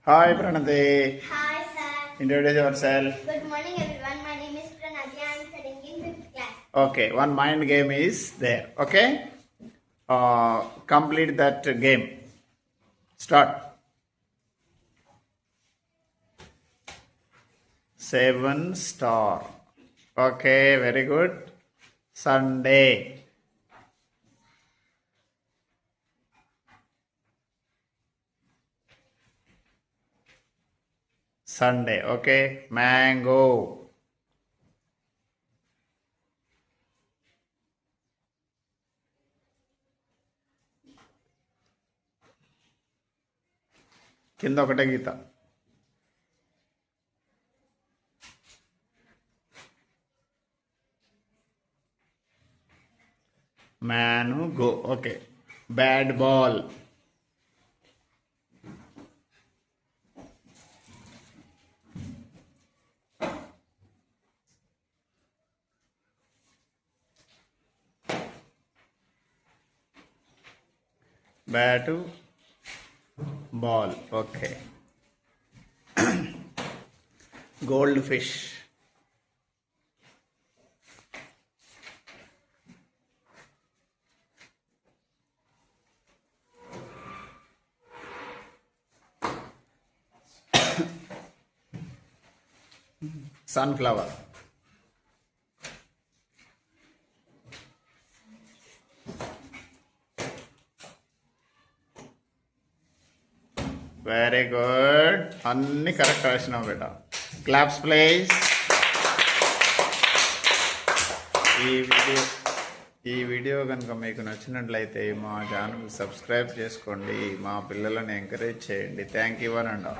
Hi Pranati. Hi, sir. Introduce yourself. Good morning, everyone. My name is Pranati. I am studying in fifth class. Okay, one mind game is there. Okay, complete that game. Start. 7 star. Okay, very good. Sunday. Sunday. Okay, mango. కింద ఒకటే గీత. Manu go. Okay, bad ball. Bat ball. Okay. Goldfish. Sunflower. Very good. అన్ని correct రాసినావు బేట. Claps please. ఈ video కనుక మీకు నచ్చినట్లయితే మా channel subscribe చేసుకోండి. మా పిల్లలను ఎంకరేజ్ చేయండి. థ్యాంక్ యూ అని అంటాం.